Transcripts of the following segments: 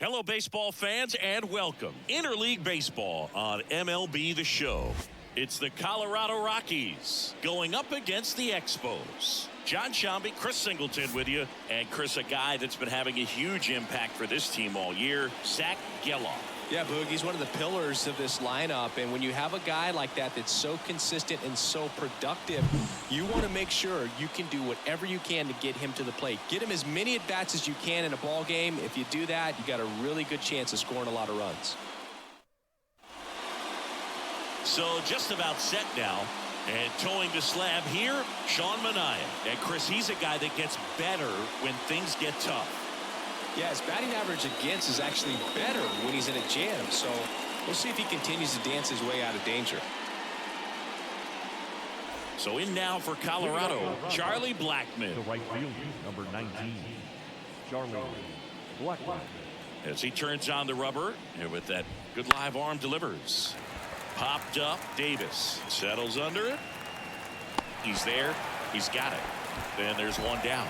Hello, baseball fans, and welcome. Interleague Baseball on MLB The Show. It's the Colorado Rockies going up against the Expos. John Shambi, Chris Singleton with you. And Chris, a guy that's been having a huge impact for this team all year, Zach Geloff. Yeah, Boog, he's one of the pillars of this lineup, and when you have a guy like that that's so consistent and so productive, you want to make sure you can do whatever you can to get him to the plate. Get him as many at-bats as you can in a ball game. If you do that, you got a really good chance of scoring a lot of runs. So just about set now, and towing the slab here, Sean Manaea. And Chris, he's a guy that gets better when things get tough. Yeah, his batting average against is actually better when he's in a jam. So we'll see if he continues to dance his way out of danger. So in now for Colorado, Charlie Blackmon. The right fielder, number 19, Charlie Blackmon. As he turns on the rubber, and with that good live arm delivers. Popped up, Davis settles under it. He's there. He's got it. Then there's one down.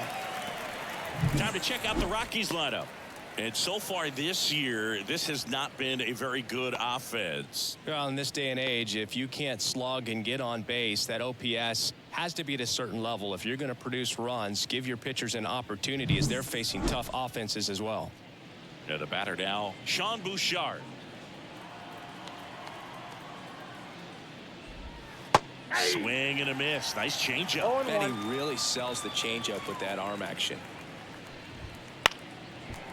Time to check out the Rockies lineup. And so far this year, this has not been a very good offense. Well, in this day and age, if you can't slug and get on base, that OPS has to be at a certain level. If you're going to produce runs, give your pitchers an opportunity as they're facing tough offenses as well. Yeah, the batter now, Sean Bouchard. Swing and a miss. Nice changeup. And he really sells the changeup with that arm action.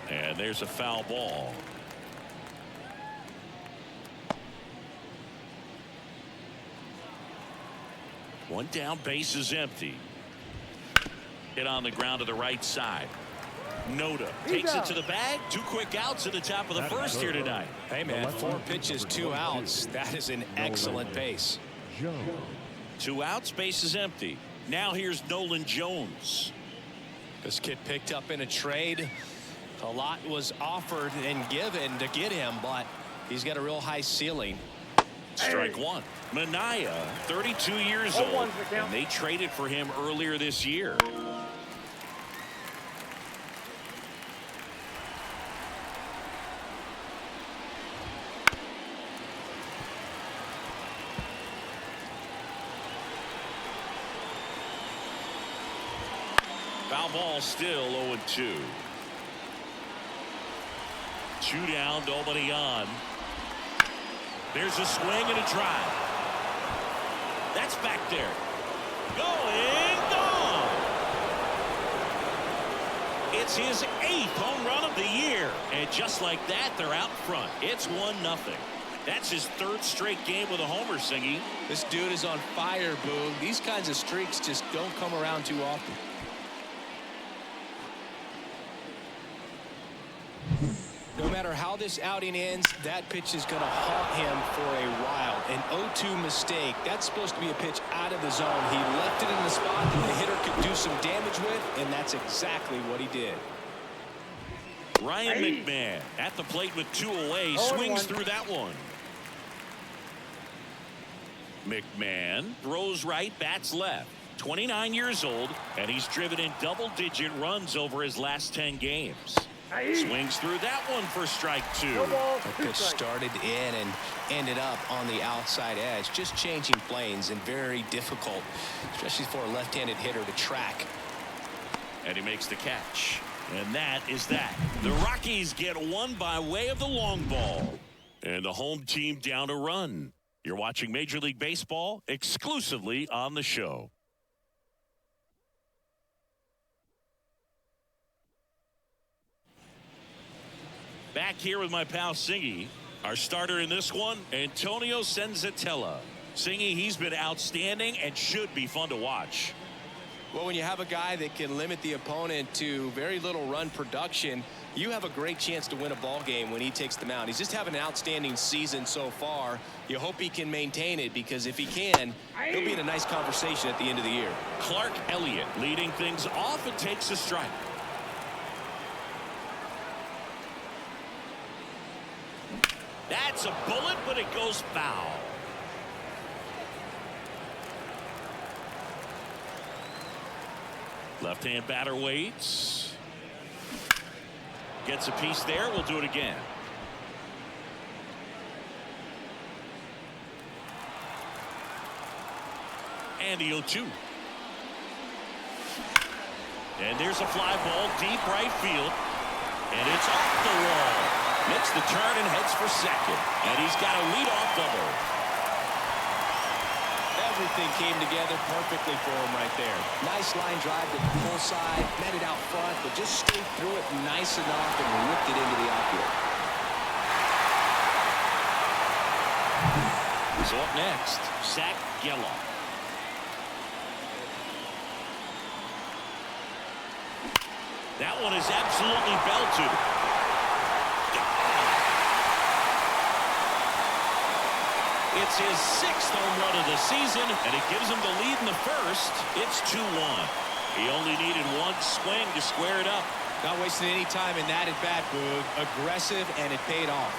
And there's a foul ball. One down, base is empty. Hit on the ground to the right side. Noda takes it to the bag. 2 quick outs at the top of the first here tonight. Hey, man, 4 pitches, 2 outs. That is an excellent pace. 2 outs, base is empty. Now here's Nolan Jones. This kid picked up in a trade. A lot was offered and given to get him, but he's got a real high ceiling. Strike one. Manaea, 32 years old, and they traded for him earlier this year. Foul ball, still 0-2. 2 down, nobody on. There's a swing and a drive. That's back there. Going, gone. It's his 8th home run of the year. And just like that, they're out front. It's 1-0. That's his 3rd straight game with a homer, Singy. This dude is on fire, Boog. These kinds of streaks just don't come around too often. No matter how this outing ends, that pitch is going to haunt him for a while. An 0-2 mistake. That's supposed to be a pitch out of the zone. He left it in the spot that the hitter could do some damage with, and that's exactly what he did. Ryan McMahon at the plate with 2 away. Swings through that one. McMahon throws right, bats left. 29 years old, and he's driven in double-digit runs over his last 10 games. Swings through that one for strike 2. That pitch started in and ended up on the outside edge. Just changing planes and very difficult, especially for a left-handed hitter to track. And he makes the catch. And that is that. The Rockies get one by way of the long ball. And the home team down a run. You're watching Major League Baseball exclusively on the show. Back here with my pal Singy. Our starter in this one, Antonio Senzatella. Singy, he's been outstanding and should be fun to watch. Well, when you have a guy that can limit the opponent to very little run production, you have a great chance to win a ball game when he takes the mound. He's just having an outstanding season so far. You hope he can maintain it, because if he can, he'll be in a nice conversation at the end of the year. Clark Elliott leading things off and takes a strike. That's a bullet, but it goes foul. Left-hand batter waits. Gets a piece there. We'll do it again. And the 0-2. And there's a fly ball deep right field. And it's off the wall. Makes the turn and heads for second. And he's got a leadoff double. Everything came together perfectly for him right there. Nice line drive to the pull side, met it out front, but just stayed through it nice enough and whipped it into the outfield. So up next, Zach Geloff. That one is absolutely belted. It's his 6th home run of the season, and it gives him the lead in the first. It's 2-1. He only needed one swing to square it up. Not wasting any time in that at bat, Boog. Aggressive, and it paid off.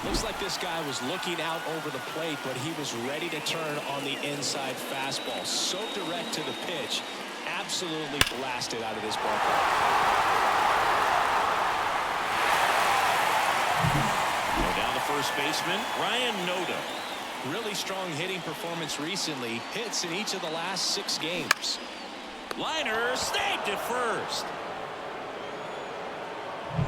Looks like this guy was looking out over the plate, but he was ready to turn on the inside fastball. So direct to the pitch. Absolutely blasted out of this ballpark. Down the first baseman, Ryan Noda. Really strong hitting performance recently. Hits in each of the last 6 games. Liner snagged at first.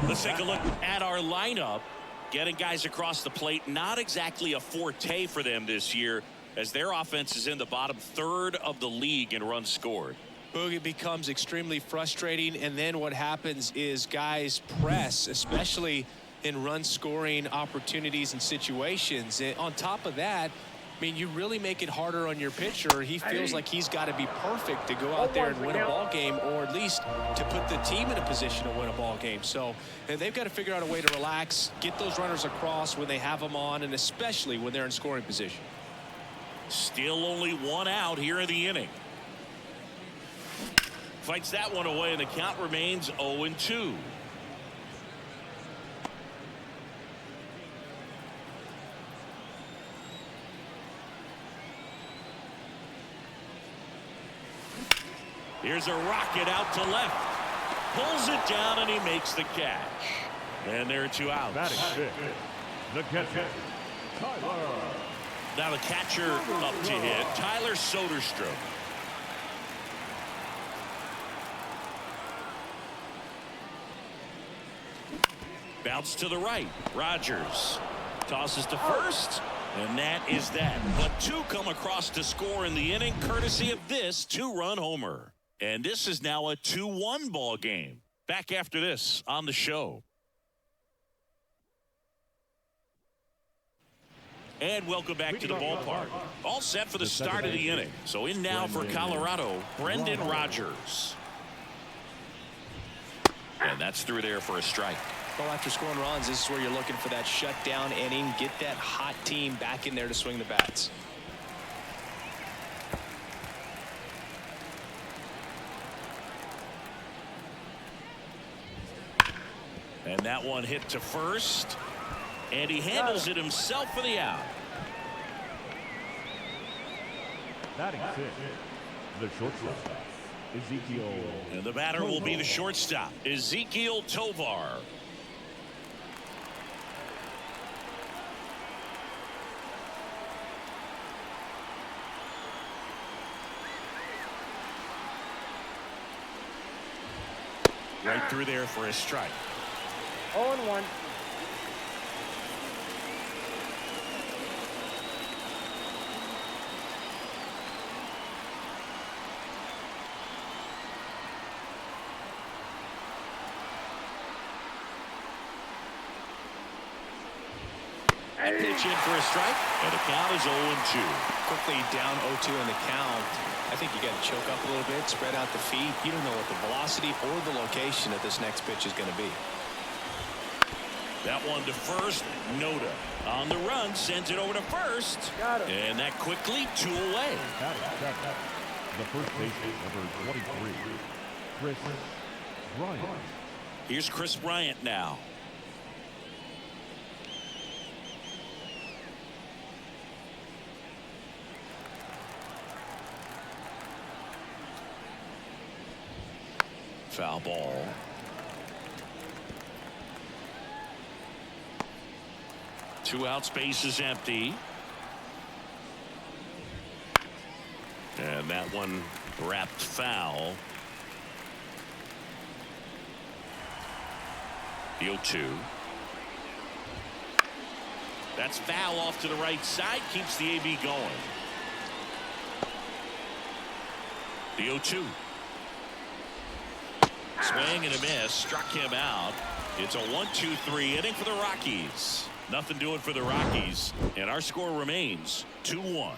Let's take a look at our lineup. Getting guys across the plate, not exactly a forte for them this year, as their offense is in the bottom third of the league in runs scored. Boog, it becomes extremely frustrating, and then what happens is guys press, especially in run scoring opportunities and situations. And on top of that, I mean, you really make it harder on your pitcher. He feels like he's got to be perfect to go out there and win a ball game, or at least to put the team in a position to win a ball game. So they've got to figure out a way to relax, get those runners across when they have them on, and especially when they're in scoring position. Still only 1 out here in the inning. Fights that one away, and the count remains 0-2. Here's a rocket out to left. Pulls it down, and he makes the catch. And there are 2 outs. Batting 6th, the catcher, Tyler. Now the catcher up to hit, Tyler Soderstrom. Bounce to the right. Rogers tosses to first, and that is that. But 2 come across to score in the inning, courtesy of this 2-run homer. And this is now a 2-1 ball game. Back after this on the show. And welcome back to the ballpark. All set for the start of the inning. So in now for Colorado, Brendan Rodgers. And that's through there for a strike. Well, after scoring runs, this is where you're looking for that shutdown inning. Get that hot team back in there to swing the bats. And that one hit to first. And he handles it himself for the out. Batting 6th, the shortstop, Ezekiel. And the batter will be the shortstop, Ezekiel Tovar. Right through there for a strike. 0-1. That pitch in for a strike, and the count is 0-2. Quickly down 0-2 in the count. I think you got to choke up a little bit, spread out the feet. You don't know what the velocity or the location of this next pitch is going to be. That one to first. Noda on the run, sends it over to first. Got it. And that quickly 2 away. Batting 7th, the first baseman, number 23, Chris Bryant. Here's Chris Bryant now. foul ball. Two out, space is empty. And that one wrapped foul. The 0-2. That's foul off to the right side. Keeps the AB going. The 0-2. Swing and a miss. Struck him out. It's a 1-2-3 inning for the Rockies. Nothing doing for the Rockies. And our score remains 2-1.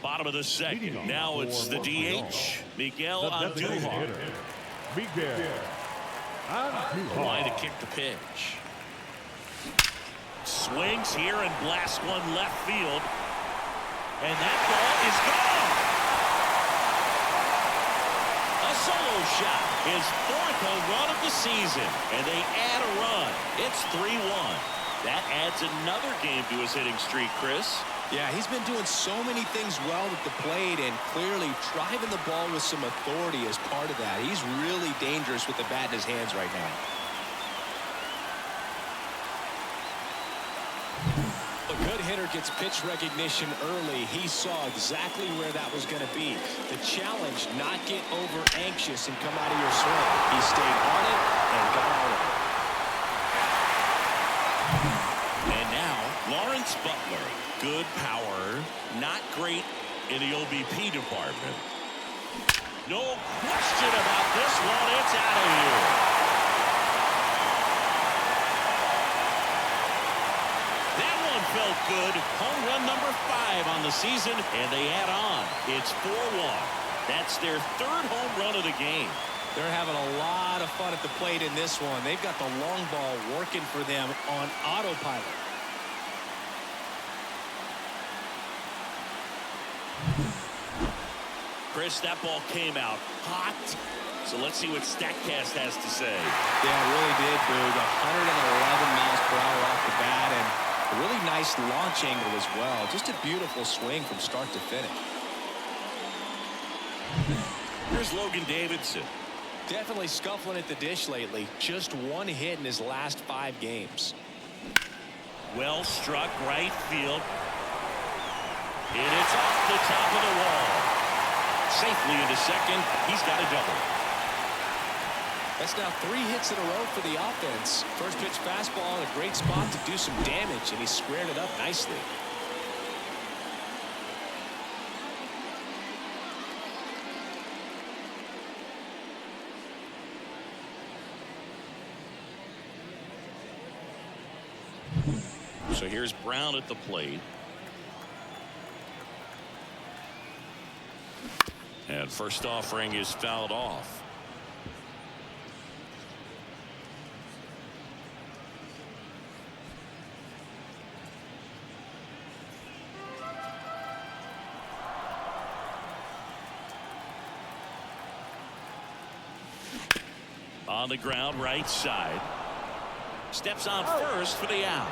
Bottom of the second. Now it's the DH, Miguel Andujar. Miguel Andujar. Line to kick the pitch. Swings here and blasts one left field. And that ball is gone. A solo shot. His fourth home run of the season. And they add a run. It's 3-1. That adds another game to his hitting streak, Chris. Yeah, he's been doing so many things well at the plate and clearly driving the ball with some authority as part of that. He's really dangerous with the bat in his hands right now. A good hitter gets pitch recognition early. He saw exactly where that was going to be. The challenge, not get over anxious and come out of your swing. He stayed on it and got out of it. And now, Lawrence Butler. Good power, not great in the OBP department. No question about this one. It's out of here. That one felt good. Home run number 5 on the season, and they add on. It's 4-1. That's their third home run of the game. They're having a lot of fun at the plate in this one. They've got the long ball working for them on autopilot. Chris, that ball came out hot. So let's see what StatCast has to say. Yeah, it really did, Boog. 111 miles per hour off the bat and a really nice launch angle as well. Just a beautiful swing from start to finish. Here's Logan Davidson. Definitely scuffling at the dish lately. Just one hit in his last 5 games. Well struck right field. And it's off the top of the wall. Safely into second. He's got a double. That's now 3 hits in a row for the offense. First pitch fastball in a great spot to do some damage, and he squared it up nicely. So here's Brown at the plate. And first offering is fouled off. On the ground, right side. Steps on first for the out.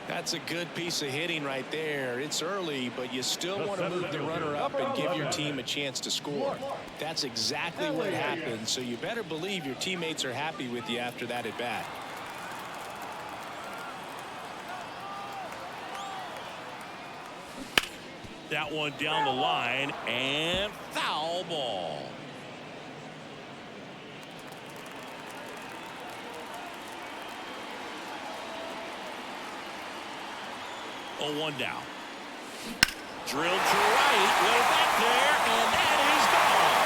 That's a good piece of hitting right there. It's early, but you still want to move the runner up and give your team a chance to score. That's exactly what happened, so you better believe your teammates are happy with you after that at bat. That one down the line, and foul ball. Oh, 1 down. Drilled to right, way back there, and that is gone.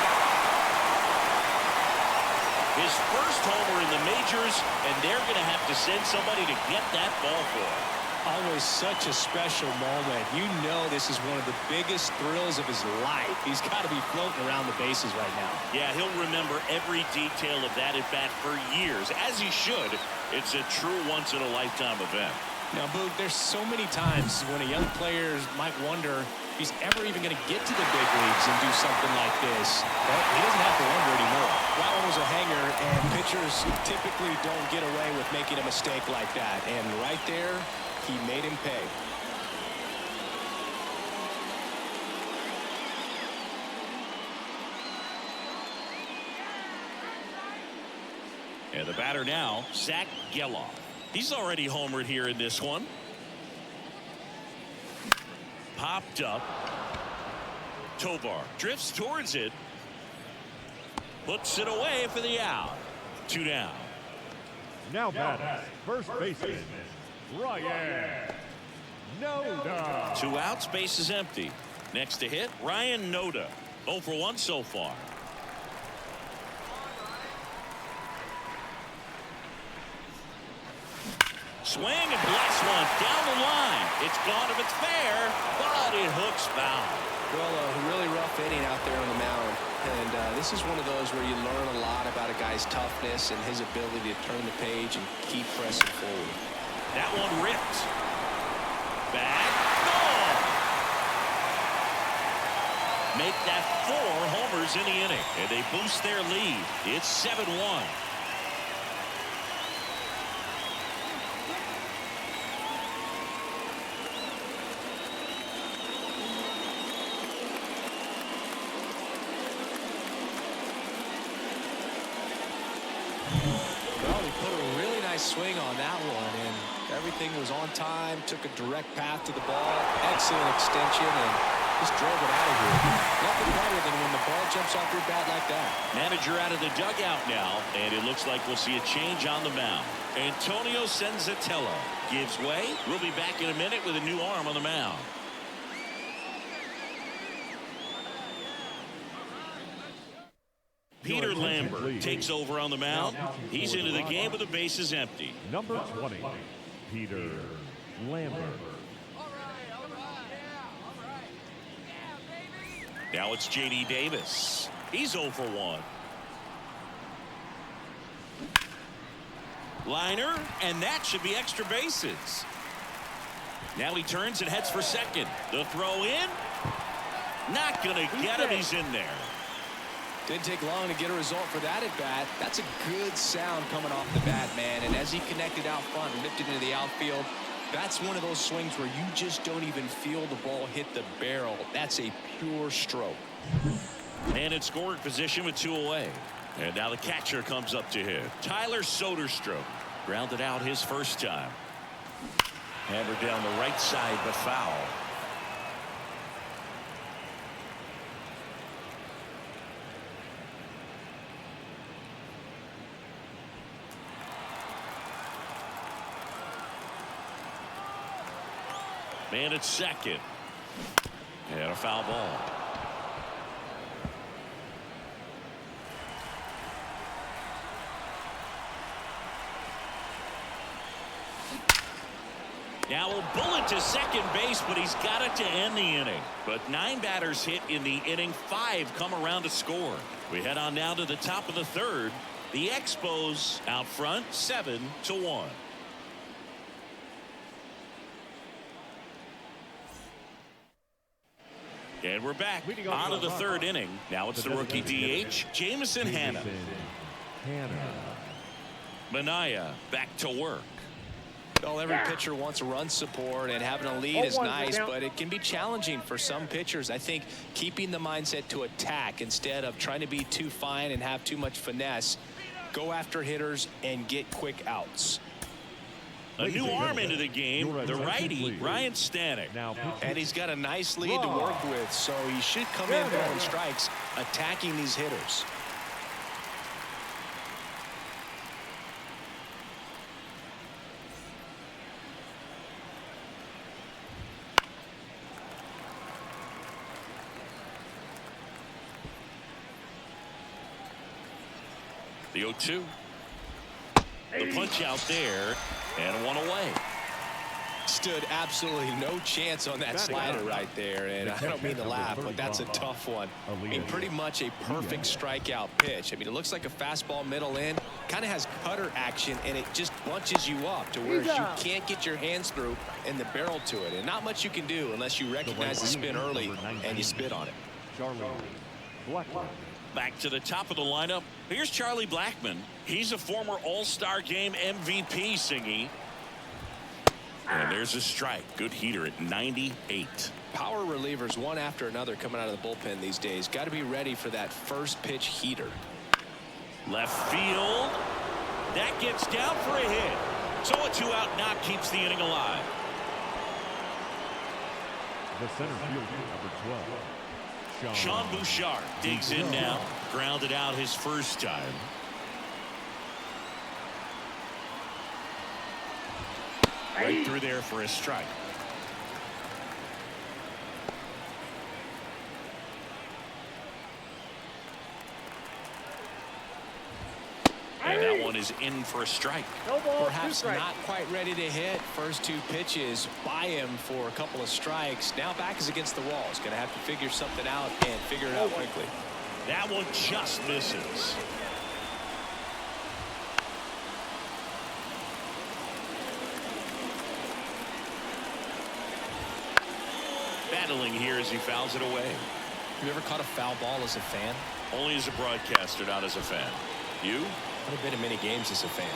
His first homer in the majors, and they're going to have to send somebody to get that ball for him. Always such a special moment. You know this is one of the biggest thrills of his life. He's got to be floating around the bases right now. Yeah, he'll remember every detail of that at bat for years, as he should. It's a true once-in-a-lifetime event. Now, Boog, there's so many times when a young player might wonder if he's ever even going to get to the big leagues and do something like this. But he doesn't have to wonder anymore. That one was a hanger, and pitchers typically don't get away with making a mistake like that. And right there, he made him pay. And the batter now, Zach Geloff. He's already homered here in this one. Popped up. Tovar drifts towards it. Puts it away for the out. 2 down. Now batting, first baseman, Ryan Noda. 2 outs, base is empty. Next to hit, Ryan Noda. 0 for 1 so far. Swing and blast one down the line. It's gone if it's fair, but it hooks foul. Well, a really rough inning out there on the mound. And this is one of those where you learn a lot about a guy's toughness and his ability to turn the page and keep pressing forward. That one ripped. Back. Gone. Make that 4 homers in the inning. And they boost their lead. It's 7-1. Well, he put a really nice swing on that one, and everything was on time, took a direct path to the ball, excellent extension, and just drove it out of here. Nothing better than when the ball jumps off your bat like that. Manager out of the dugout now, and it looks like we'll see a change on the mound. Antonio Senzatella gives way. We'll be back in a minute with a new arm on the mound. Peter Lambert takes over on the mound. He's into the game with the bases empty. Number 20, Peter Lambert. Now it's J.D. Davis. He's 0 for 1. Liner, and that should be extra bases. Now he turns and heads for second. The throw in. Not going to get him. He's in there. Didn't take long to get a result for that at bat. That's a good sound coming off the bat, man. And as he connected out front and lifted into the outfield, that's one of those swings where you just don't even feel the ball hit the barrel. That's a pure stroke. And in scoring position with 2 away. And now the catcher comes up to hit. Tyler Soderstrom grounded out his first time. Hammered down the right side, but foul. Man at second. And a foul ball. Now a bullet to second base, but he's got it to end the inning. But 9 batters hit in the inning. 5 come around to score. We head on now to the top of the 3rd. The Expos out front 7-1. And we're back on to the 3rd inning. Now it's the rookie DH, Jamison Hanna. Manaya back to work. Well, every pitcher wants run support, and having a lead is nice, but it can be challenging for some pitchers. I think keeping the mindset to attack instead of trying to be too fine and have too much finesse, go after hitters and get quick outs. A new arm into the game, the righty, Ryan Stanek. And he's got a nice lead to work with, so he should come in throwing strikes, attacking these hitters. The 0-2. The punch out there, and 1 away. Stood absolutely no chance on that slider right there, and I don't mean to laugh, but that's a tough one. I mean, pretty much a perfect strikeout pitch. I mean, it looks like a fastball middle in, kind of has cutter action, and it just bunches you up to where you can't get your hands through and the barrel to it, and not much you can do unless you recognize the spin early and you spit on it. Charlie Blackman. Back to the top of the lineup. Here's Charlie Blackman. He's a former All-Star Game MVP, Singy. And there's a strike. Good heater at 98. Power relievers one after another coming out of the bullpen these days. Got to be ready for that first pitch heater. Left field. That gets down for a hit. So a 2-out knock keeps the inning alive. The center fielder, number 12. Sean Bouchard digs in now. Grounded out his first time. Right through there for a strike. And that one is in for a strike. No ball, Perhaps not quite ready to hit. First two pitches by him for a couple of strikes. Now back is against the wall. He's going to have to figure something out and figure it out quickly. That one just misses. Battling here as he fouls it away. You ever caught a foul ball as a fan? Only as a broadcaster, not as a fan. You? I've been in many games as a fan.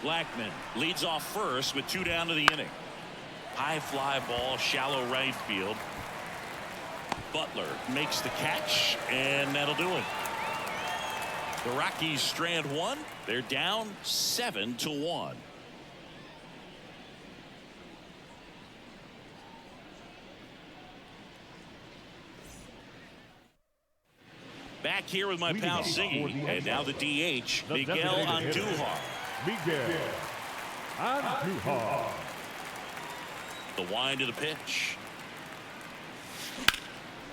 Blackman leads off first with 2 down to the inning. High fly ball, shallow right field. Butler makes the catch, and that'll do it. The Rockies strand one. They're down 7-1. Back here with my pal Singy, and now the DH, Miguel Andujar. Miguel Andujar. The wind of the pitch.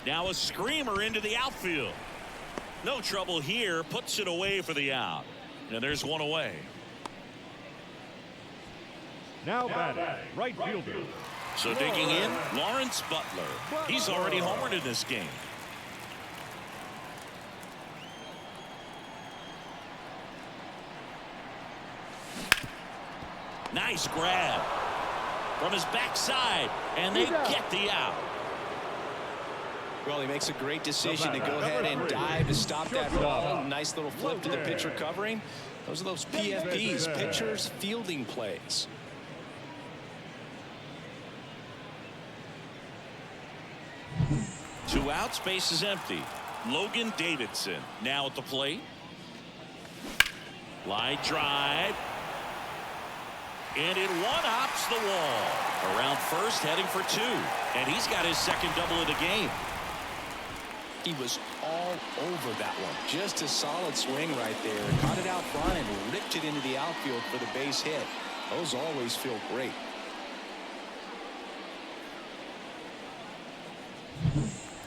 Now a screamer into the outfield. No trouble here, puts it away for the out. And there's one away. Now batting, right fielder. So digging in, Lawrence Butler. He's already homered in this game. Nice grab from his backside, and they get the out. Well, he makes a great decision to go ahead and dive to stop that ball. Nice little flip to the pitcher covering. Those are those PFPs, pitchers fielding plays. Two outs, base is empty. Logan Davidson now at the plate. Line drive. And it one-hops the wall. Around first, heading for 2. And he's got his second double of the game. He was all over that one. Just a solid swing right there. Caught it out front and ripped it into the outfield for the base hit. Those always feel great.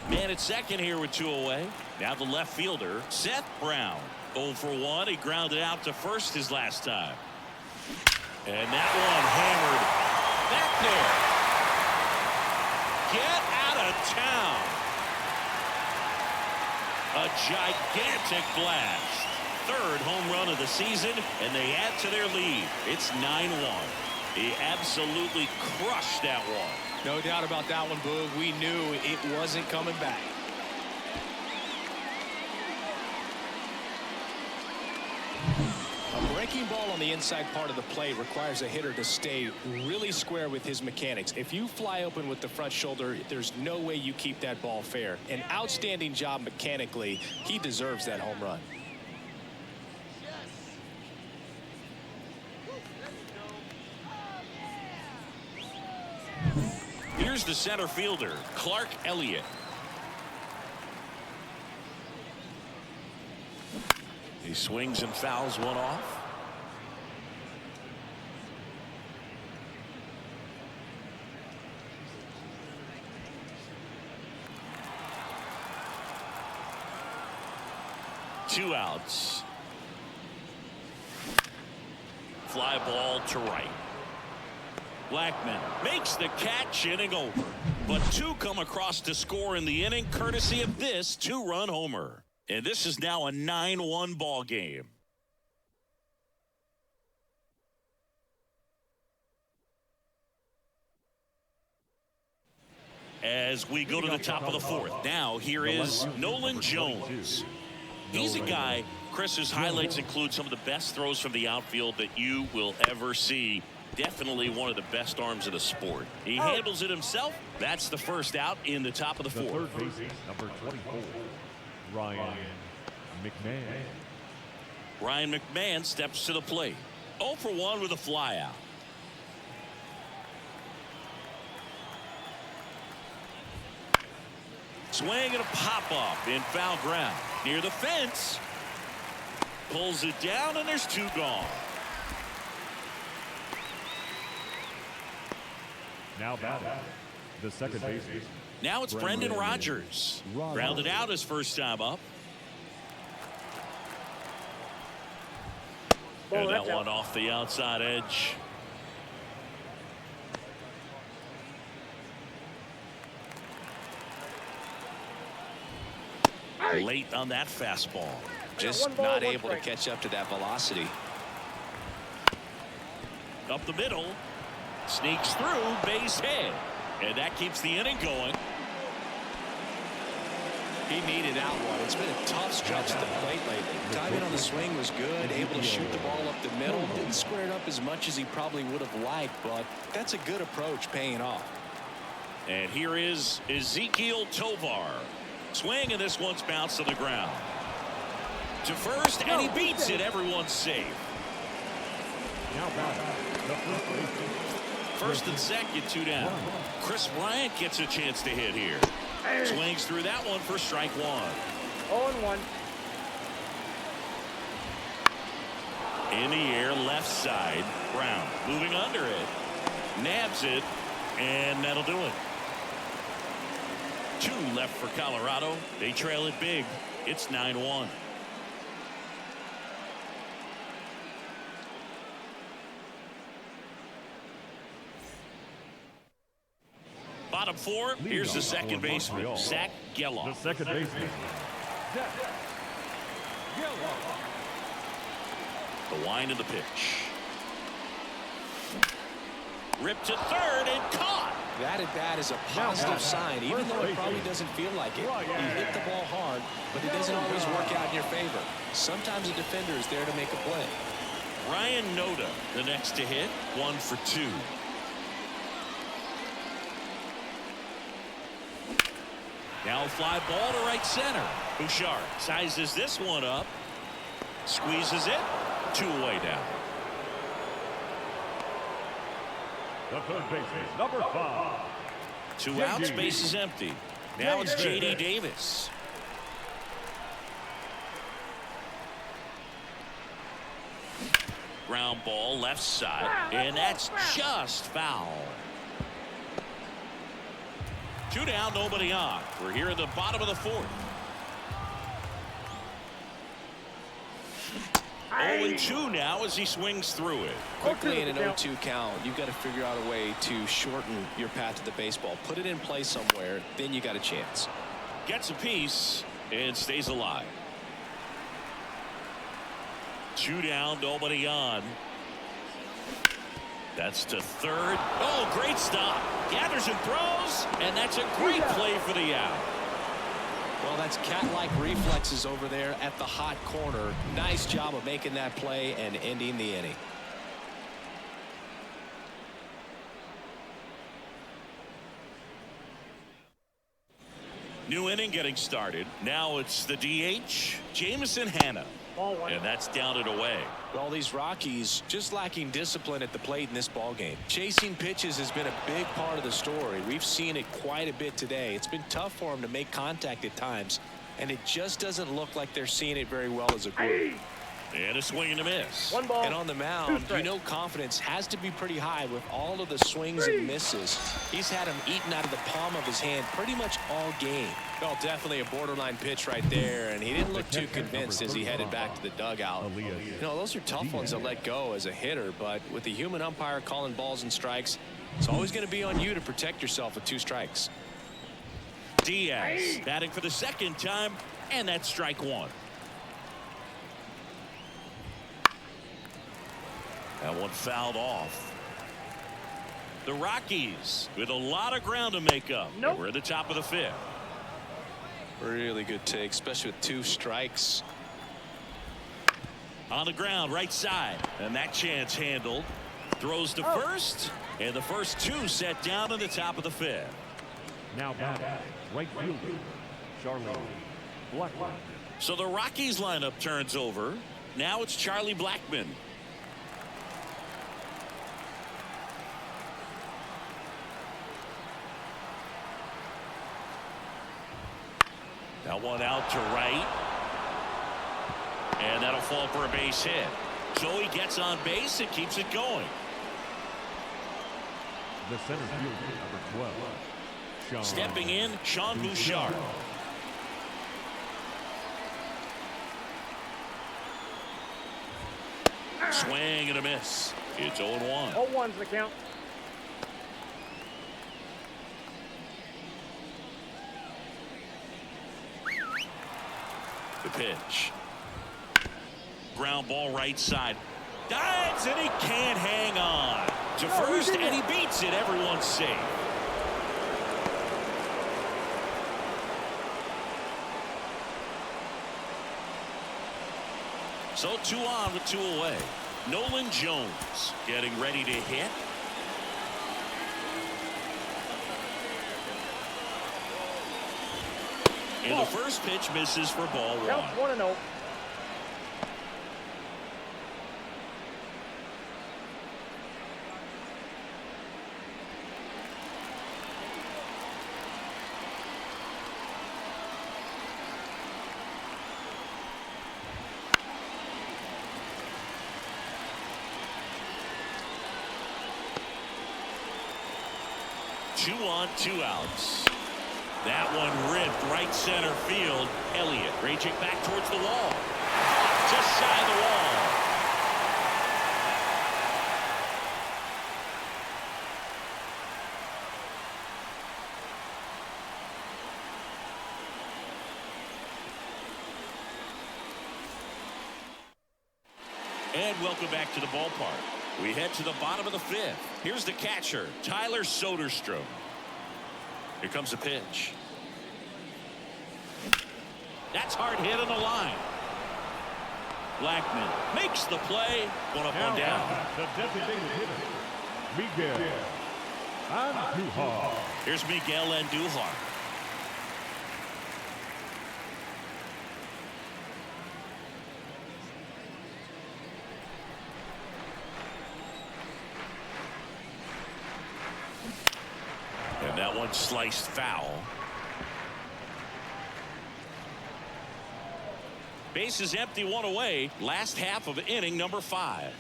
Man at second here with 2 away. Now the left fielder, Seth Brown. 0 for 1. He grounded out to first his last time. And that one hammered back there. Get out of town. A gigantic blast. 3rd home run of the season, and they add to their lead. It's 9-1. He absolutely crushed that one. No doubt about that one, Boog. We knew it wasn't coming back. A breaking ball on the inside part of the plate requires a hitter to stay really square with his mechanics. If you fly open with the front shoulder, there's no way you keep that ball fair. An outstanding job mechanically. He deserves that home run. Here's the center fielder, Clark Elliott. He swings and fouls one off. Two outs. fly ball to right. Blackman makes the catch, inning over. But two come across to score in the inning courtesy of this two-run homer. And this is now a 9-1 ball game. As we go to the top of the fourth. Now here is Nolan Jones. He's a guy, Chris, whose highlights include some of the best throws from the outfield that you will ever see. Definitely one of the best arms of the sport. He handles it himself. That's the first out in the top of the fourth. Third baseman, number 24, Ryan McMahon. Ryan McMahon steps to the plate. 0 for 1 with a fly out. Swing and a pop-up in foul ground. Near the fence. Pulls it down, and there's two gone. Now batting, the second baseman. Now it's Brendan Rodgers. Grounded out his first time up. And that one off the outside edge. Late on that fastball. Just not able to catch up to that velocity. Up the middle. Sneaks through, base hit. And that keeps the inning going. He needed out one. It's been a tough stretch at the plate lately. Timing on the swing was good. Able to shoot the ball up the middle. Didn't square it up as much as he probably would have liked, but that's a good approach paying off. And here is Ezekiel Tovar. Swing, and this one's bounced to the ground. To first, and he beats it. Everyone's safe. Now batting, the first baseman. First and second, two down. Chris Bryant gets a chance to hit here. Swings through that one for strike one. 0-1. In the air, left side. Brown moving under it. Nabs it, and that'll do it. Two left for Colorado. They trail it big. It's 9-1. Bottom four. Here's the second baseman, Zach Geloff. The second baseman, Zach Geloff. The wind of the pitch. Ripped to third and caught. That at bat is a positive sign, even though it probably doesn't feel like it. You hit the ball hard, but it doesn't always work out in your favor. Sometimes a defender is there to make a play. Ryan Noda, the next to hit, 1 for 2. Now a fly ball to right center. Bouchard sizes this one up. Squeezes it. 2 away down. The third baseman, number 5. 2 outs, base is empty. Now it's J.D. Davis. Ground ball left side, and that's just foul. 2 down, nobody on. We're here at the bottom of the fourth. 0-2 now as he swings through it. Quickly in an 0-2 count, you've got to figure out a way to shorten your path to the baseball. Put it in play somewhere, then you got a chance. Gets a piece and stays alive. 2 down, nobody on. That's to third. Oh, great stop. Gathers and throws, and that's a great play for the out. Well, that's cat-like reflexes over there at the hot corner. Nice job of making that play and ending the inning. New inning getting started. Now it's the DH, Jamison Hanna. And that's down and away. Well, these Rockies just lacking discipline at the plate in this ballgame. Chasing pitches has been a big part of the story. We've seen it quite a bit today. It's been tough for them to make contact at times, and it just doesn't look like they're seeing it very well as a group. And a swing and a miss. One ball. And on the mound, you know confidence has to be pretty high with all of the swings and misses. He's had them eaten out of the palm of his hand pretty much all game. Well, definitely a borderline pitch right there, and he didn't look too convinced as he headed back to the dugout. You know, those are tough ones to let go as a hitter, but with the human umpire calling balls and strikes, it's always going to be on you to protect yourself with 2 strikes. Diaz batting for the second time, and that's strike 1. That one fouled off. The Rockies with a lot of ground to make up. Nope. We're at the top of the 5th. Really good take, especially with 2 strikes. On the ground, right side, and that chance handled. Throws to first, and the first 2 set down in the top of the 5th. Now batting, right fielder, Charlie Blackman. So the Rockies lineup turns over. Now it's Charlie Blackman. That one out to right. And that'll fall for a base hit. So he gets on base and keeps it going. The center fielder, number 12, Sean Stepping in, Sean Bouchard. Swing and a miss. It's 0-1. 0-1's the count. The pitch. Ground ball right side. Dives and he can't hang on. To first and he beats it. Everyone's safe. So 2 on with 2 away. Nolan Jones getting ready to hit. And the first pitch misses for ball 1. Counts 1-0. Two on, 2 outs. That one ripped right center field. Elliott raging back towards the wall. Just shy of the wall. And welcome back to the ballpark. We head to the bottom of the 5th. Here's the catcher, Tyler Soderstrom. Here comes the pitch. That's hard hit on the line. Blackman makes the play. One up, one down. The designated hitter, Miguel Andujar. Here's Miguel Andujar. And that one sliced foul. Base is empty, 1 away. Last half of inning number 5.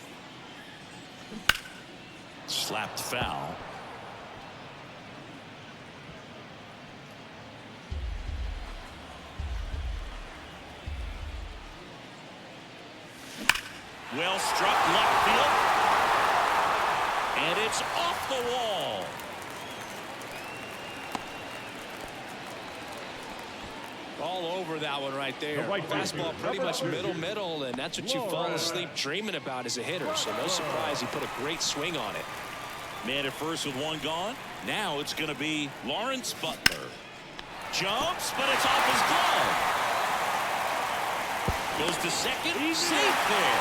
Slapped foul. Well struck left field. And it's off the wall. All over that one right there. The right Fastball fielder, pretty much number 30, middle, and that's what you fall asleep dreaming about as a hitter. So no surprise he put a great swing on it. Man at first with 1 gone. Now it's going to be Lawrence Butler. Jumps, but it's off his glove. Goes to second. He's safe there.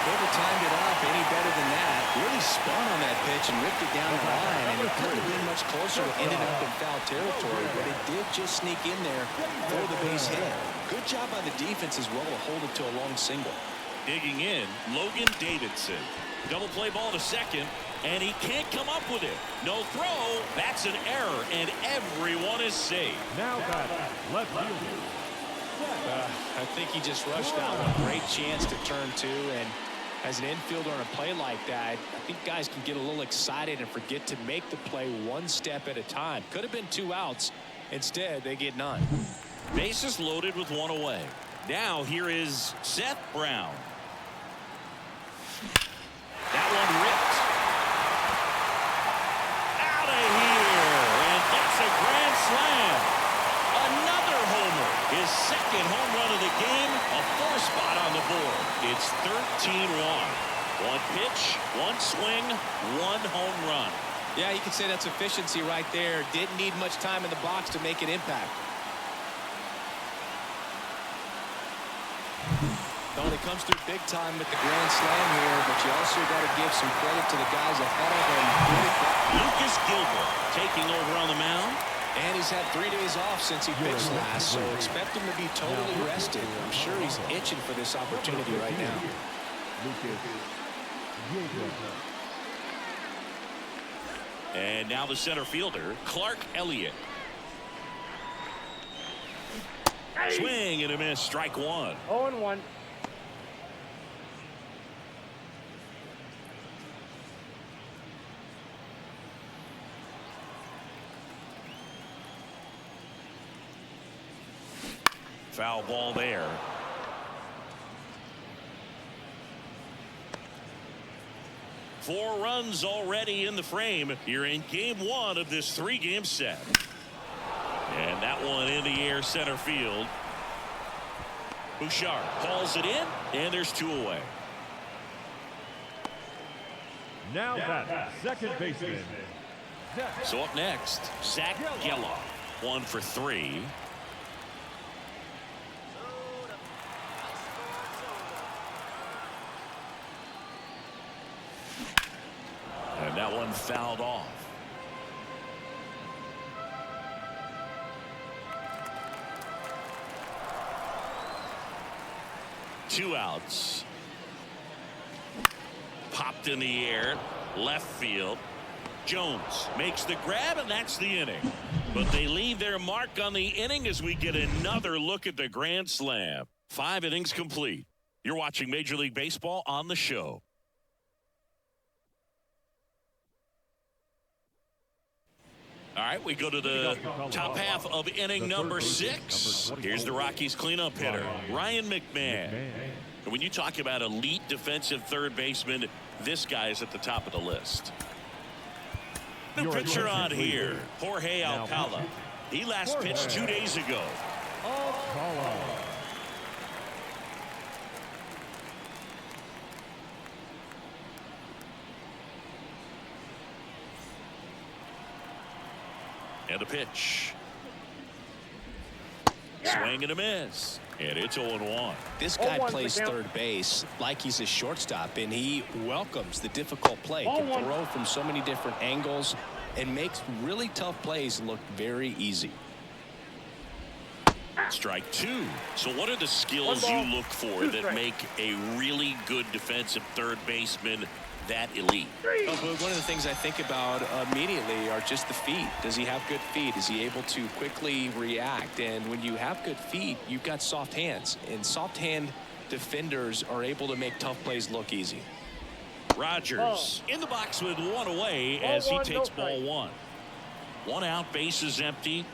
Couldn't have timed it up any better than that. Really spun on that pitch and ripped it down the line, and it couldn't have been much closer. It ended up in foul territory, but it did just sneak in there for the base hit. Good job by the defense as well to hold it to a long single. Digging in, Logan Davidson. Double play ball to second, and he can't come up with it. No throw. That's an error, and everyone is safe. Now batting, left fielder, I think he just rushed that one. Great chance to turn two, and as an infielder on a play like that, I think guys can get a little excited and forget to make the play one step at a time. Could have been 2 outs. Instead, they get none. Bases loaded with 1 away. Now here is Seth Brown. That one ripped out of here, and that's a grand slam. Another homer, his second home run of the game, a 4-spot on the board. It's 13-1. 1 pitch, 1 swing, 1 home run. Yeah, you could say that's efficiency right there. Didn't need much time in the box to make an impact. Only comes through big time with the grand slam here, but you also got to give some credit to the guys ahead of him. Lucas Gilbert taking over on the mound. And he's had 3 days off since he pitched last, so expect him to be totally rested. I'm sure he's itching for this opportunity right now. And now the center fielder, Clark Elliott. Swing and a miss, strike 1. 0-1. Foul ball there. Four runs already in the frame here in game 1 of this 3-game set. And that one in the air center field. Bouchard calls it in, and there's 2 away. Now that second baseman. So up next, Zach Geloff, 1 for 3. And that one fouled off. Two outs. Popped in the air, left field. Jones makes the grab, and that's the inning. But they leave their mark on the inning as we get another look at the grand slam. 5 innings complete. You're watching Major League Baseball on the show. All right, we go to the top half of inning number 6. Here's the Rockies cleanup hitter, Ryan McMahon. And when you talk about elite defensive third baseman, this guy is at the top of the list. New pitcher on here, Jorge Alcala. He last pitched 2 days ago. And a pitch. Swing and a miss. And it's 0-1. This guy plays third base like he's a shortstop, and he welcomes the difficult play. Can throw from so many different angles and makes really tough plays look very easy. Strike 2. So what are the skills you look for that make a really good defensive third baseman that elite? But one of the things I think about immediately are just the feet. Does he have good feet? Is he able to quickly react? And when you have good feet, you've got soft hands, and soft hand defenders are able to make tough plays look easy. Rogers in the box with 1 away as he takes ball 1. 1 out, bases empty.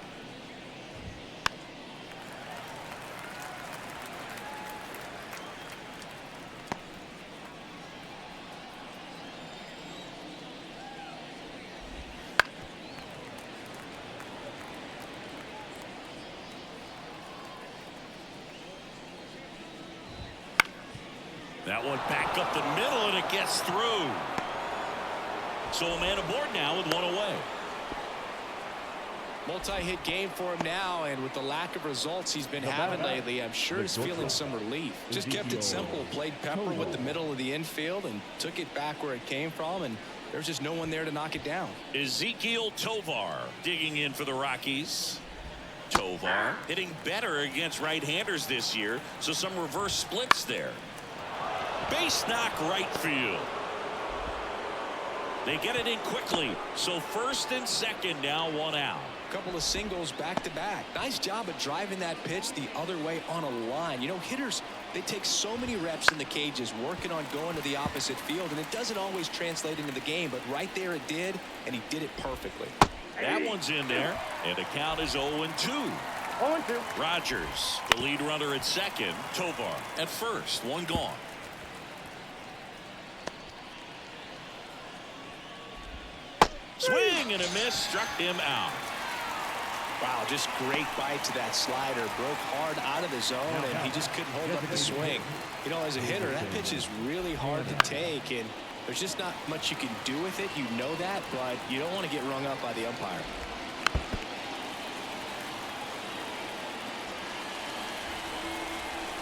That one back up the middle, and it gets through. So a man aboard now with 1 away. Multi-hit game for him now, and with the lack of results he's been having lately, I'm sure he's feeling some relief. Just kept it simple, played pepper with the middle of the infield, and took it back where it came from, and there's just no one there to knock it down. Ezequiel Tovar digging in for the Rockies. Tovar hitting better against right-handers this year, so some reverse splits there. Base knock right field. They get it in quickly. So first and second now, 1 out. couple of singles back to back. Nice job of driving that pitch the other way on a line. You know, hitters, they take so many reps in the cages working on going to the opposite field, and it doesn't always translate into the game, but right there it did, and he did it perfectly. That one's in there, and the count is 0-2. 0-2. Rogers, the lead runner at second. Tovar at first. One gone. Swing and a miss. Struck him out. Wow, just great bite to that slider. Broke hard out of the zone, and he just couldn't hold up the swing. You know, as a hitter, that pitch is really hard to take, and there's just not much you can do with it. You know that, but you don't want to get rung up by the umpire.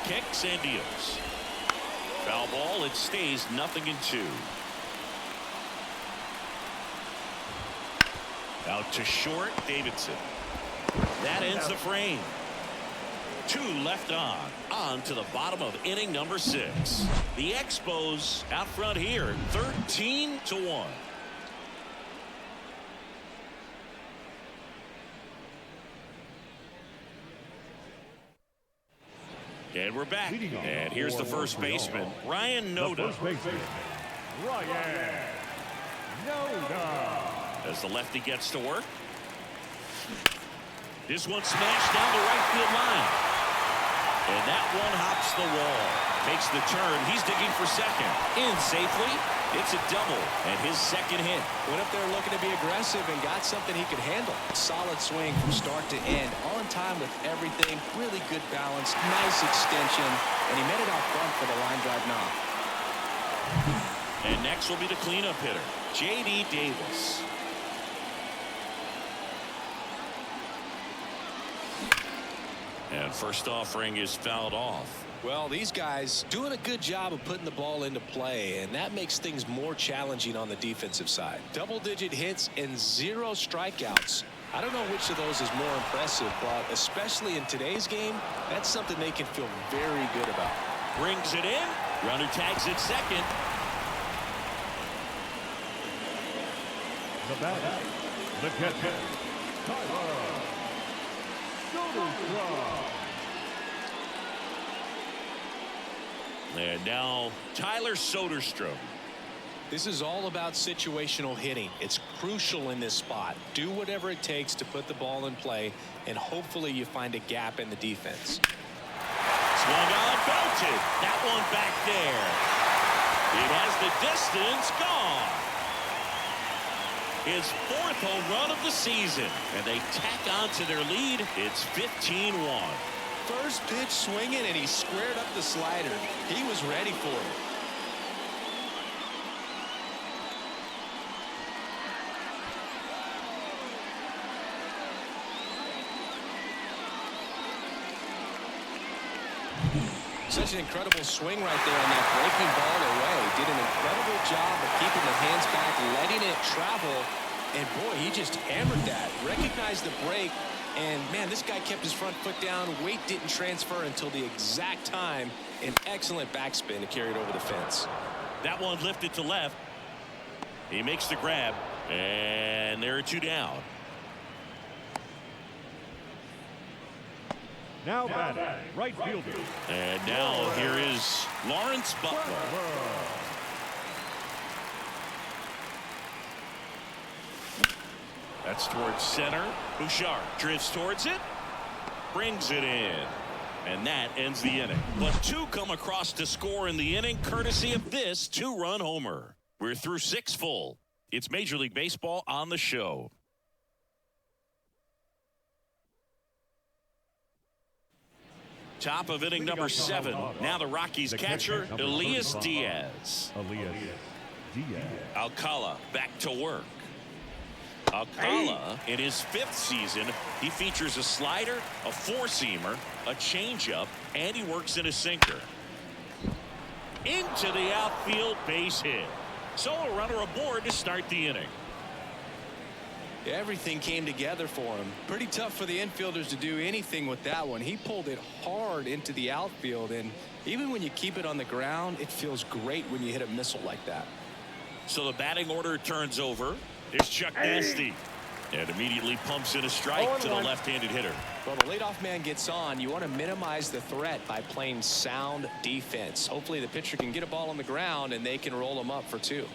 Kicks and deals. Foul ball. It stays 0-2. Out to short. Davidson. That ends the frame. 2 left on to the bottom of inning number 6. The Expos out front here 13-1. And we're back, and here's the first baseman, Ryan Noda. As the lefty gets to work. This one smashed down the right field line. And that one hops the wall. Takes the turn. He's digging for second. In safely. It's a double. And his second hit. Went up there looking to be aggressive and got something he could handle. Solid swing from start to end. On time with everything. Really good balance. Nice extension. And he met it out front for the line drive knock. And next will be the cleanup hitter, J.D. Davis. And first offering is fouled off. Well, these guys doing a good job of putting the ball into play, and that makes things more challenging on the defensive side. Double-digit hits and 0 strikeouts. I don't know which of those is more impressive, but especially in today's game, that's something they can feel very good about. Brings it in. Runner tags at second. The batter, the catcher, Tyler Soderstrom. And now Tyler Soderstrom. This is all about situational hitting. It's crucial in this spot. Do whatever it takes to put the ball in play, and hopefully you find a gap in the defense. Swung on, belted. That one back there. It has the distance, gone. His 4th home run of the season, and they tack on to their lead. It's 15-1. First pitch swinging, and he squared up the slider. He was ready for it. Such an incredible swing right there on that breaking ball away. Did an incredible job of keeping the hands back, letting it travel. And boy, he just hammered that. Recognized the break. And man, this guy kept his front foot down. Weight didn't transfer until the exact time. An excellent backspin to carry it over the fence. That one lifted to left. He makes the grab. And there are 2 down. Now batting, right fielder. And now here is Lawrence Butler. That's towards center. Bouchard drifts towards it. Brings it in. And that ends the inning. But 2 come across to score in the inning, courtesy of this 2-run homer. We're through 6 full. It's Major League Baseball on the show. Top of inning number 7. Now the Rockies catcher, Elias Diaz. Alcala back to work. Alcala, in his 5th season, he features a slider, a 4-seamer, a changeup, and he works in a sinker. Into the outfield, base hit. So a runner aboard to start the inning. Everything came together for him. Pretty tough for the infielders to do anything with that one. He pulled it hard into the outfield, and even when you keep it on the ground, it feels great when you hit a missile like that. So the batting order turns over. Here's Chuck Nasty. And immediately pumps in a strike to the left-handed hitter. Well, the leadoff man gets on. You want to minimize the threat by playing sound defense. Hopefully the pitcher can get a ball on the ground and they can roll him up for 2.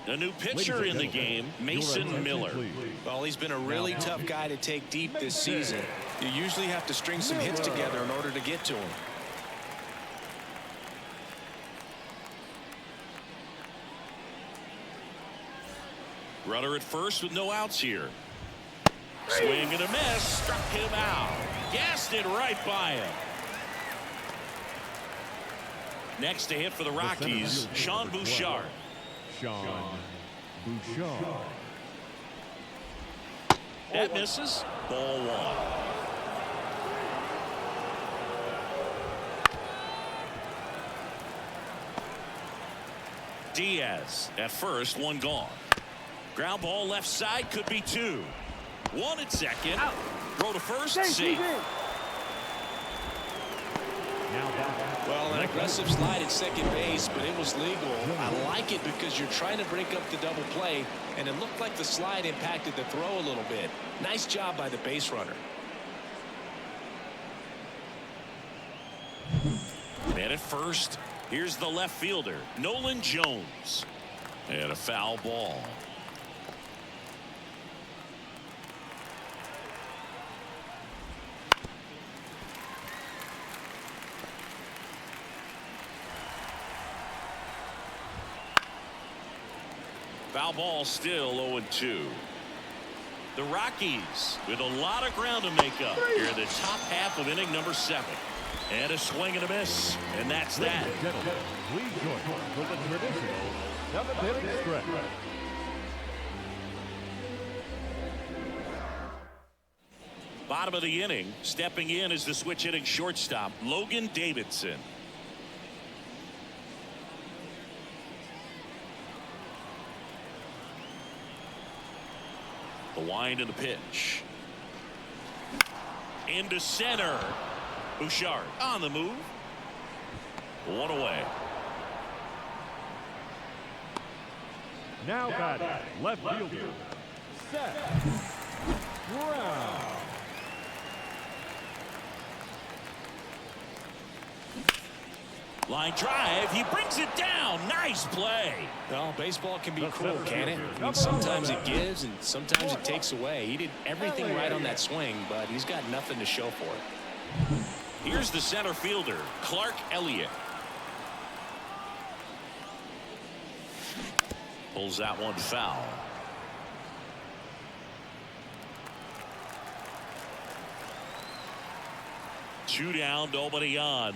A new pitcher in the game, Mason Miller. Well, he's been a really tough guy to take deep this season. You usually have to string some hits together in order to get to him. Runner at first with no outs here. Swing and a miss. Struck him out. Gassed it right by him. Next to hit for the Rockies, Sean Bouchard. That misses. Ball 1. Diaz at first, 1 gone. Ground ball left side, could be 2. 1 at second. Out. Throw to first, safe. Well, an aggressive slide at second base, but it was legal. I like it because you're trying to break up the double play, and it looked like the slide impacted the throw a little bit. Nice job by the base runner. And at first, here's the left fielder, Nolan Jones. And a foul ball. Foul ball, still 0-2. The Rockies with a lot of ground to make up here in the top half of inning number 7. And a swing and a miss. And that's that. Gentlemen, please join for the traditional 7th-inning stretch. Bottom of the inning, stepping in is the switch hitting shortstop, Logan Davidson. The wind and the pitch. Into center. Bouchard on the move. 1 away. Now batting, left fielder, Seth Brown. Line drive, he brings it down. Nice play. Well, baseball can be cruel, can it? I mean, sometimes it gives and sometimes it takes away. He did everything right on that swing, but he's got nothing to show for it. Here's the center fielder, Clark Elliott. Pulls that one foul. Two down, nobody on.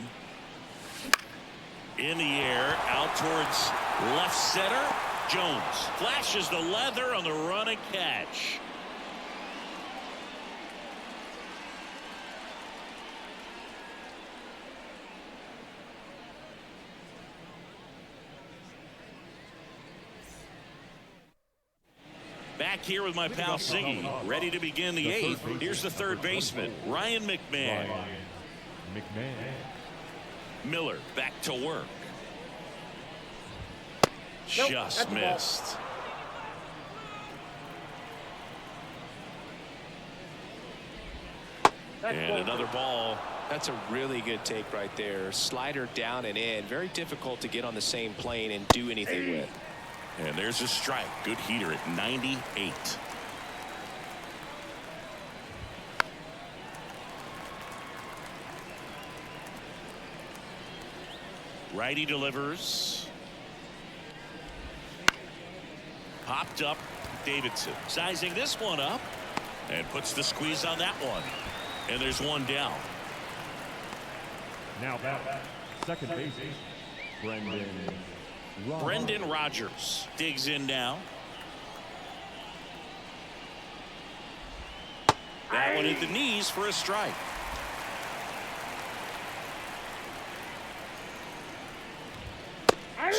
In the air, out towards left center. Jones flashes the leather on the run and catch. Back here with my pal Siggy, ready to begin the 8th. Here's the third baseman, Ryan McMahon. Miller back to work. Just missed. And another ball. That's a really good take right there. Slider down and in. Very difficult to get on the same plane and do anything with. And there's a strike. Good heater at 98. Righty delivers. Popped up. Davidson sizing this one up and puts the squeeze on that one. And there's one down. Now back, second base, Brendan Rodgers digs in now. That one hit the knees for a strike.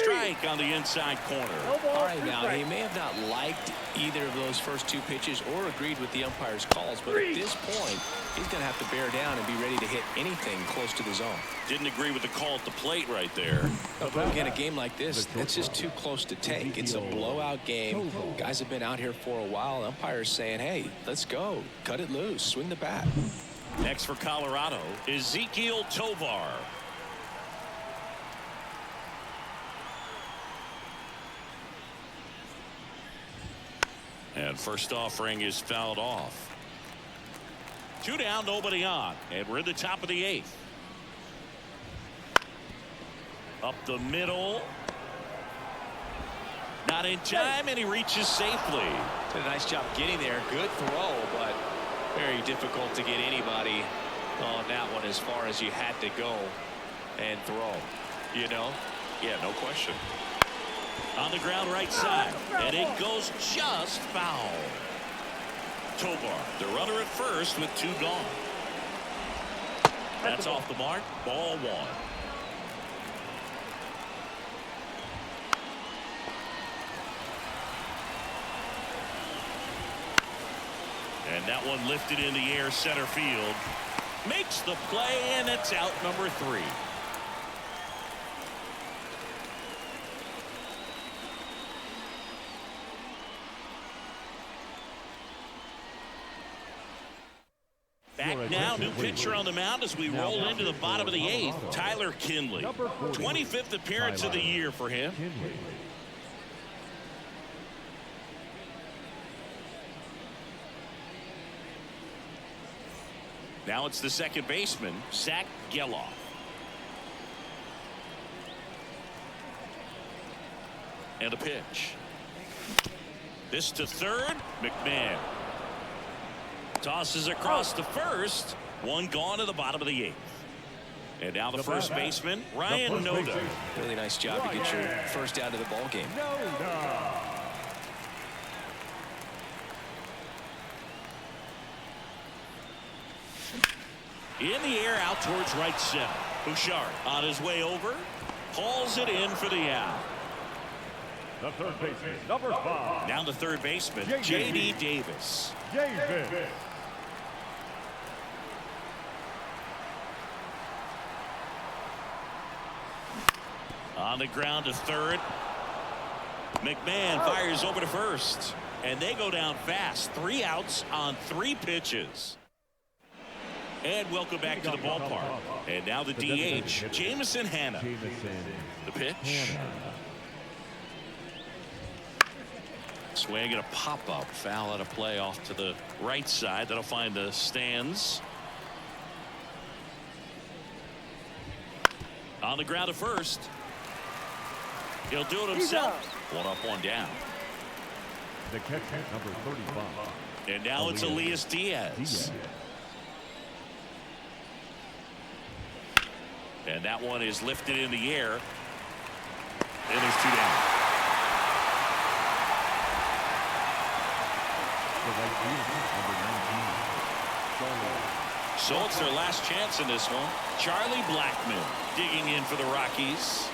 strike on the inside corner. No ball, All right, two now, strikes. he may have not liked either of those first two pitches or agreed with the umpire's calls, but at this point, he's going to have to bear down and be ready to hit anything close to the zone. Didn't agree with the call at the plate right there. But again, a game like this, it's just too close to take. It's a blowout game. Guys have been out here for a while. Umpire's saying, hey, let's go. Cut it loose. Swing the bat. Next for Colorado, Ezequiel Tovar. And first offering is fouled off. 2 down, nobody on. And we're in the top of the 8th. Up the middle. Not in time, and he reaches safely. Did a nice job getting there. Good throw, but very difficult to get anybody on that one as far as you had to go and throw. You know? Yeah, no question. On the ground right side, and it goes just foul. Tovar, the runner at first with 2 gone. That's off the mark. Ball 1. And that one lifted in the air, center field. Makes the play, and it's out, number 3. Back now, new pitcher on the mound as we roll into the bottom of the 8th. Tyler Kinley. 25th appearance of the year for him. Now it's the second baseman, Zach Geloff. And a pitch. This to third, McMahon. Tosses across to first. 1 gone to the bottom of the 8th. And now the first baseman, Ryan Noda. Really nice job to get your first out of the ball game. In the air out towards right center. Bouchard on his way over. Hauls it in for the out. The third baseman, number 5. Now the third baseman, J.D. Davis. Davis. On the ground to third. McMahon fires over to first. And they go down fast. 3 outs on 3 pitches. And welcome back to the ballpark. And now the DH, Jamison Hanna. The pitch. Swing and a pop-up. Foul out of play off to the right side. That'll find the stands. On the ground to first. He'll do it himself. 1 up, 1 down. The catcher, number 35. And now it's Elias Diaz. And that one is lifted in the air. And there's 2 down. So it's their last chance in this one. Charlie Blackmon digging in for the Rockies.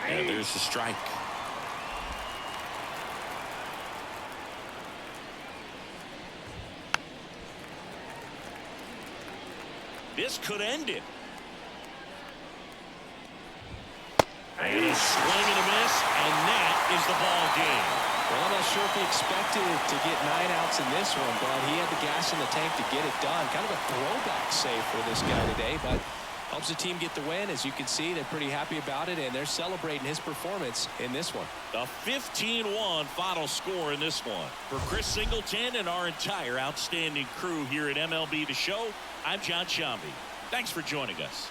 And there's the strike. This could end it. And a swing and a miss, and that is the ball game. Well, I'm not sure if he expected to get 9 outs in this one, but he had the gas in the tank to get it done. Kind of a throwback save for this guy today, but helps the team get the win. As you can see, they're pretty happy about it, and they're celebrating his performance in this one. A 15-1 final score in this one. For Chris Singleton and our entire outstanding crew here at MLB The Show, I'm John Shambi. Thanks for joining us.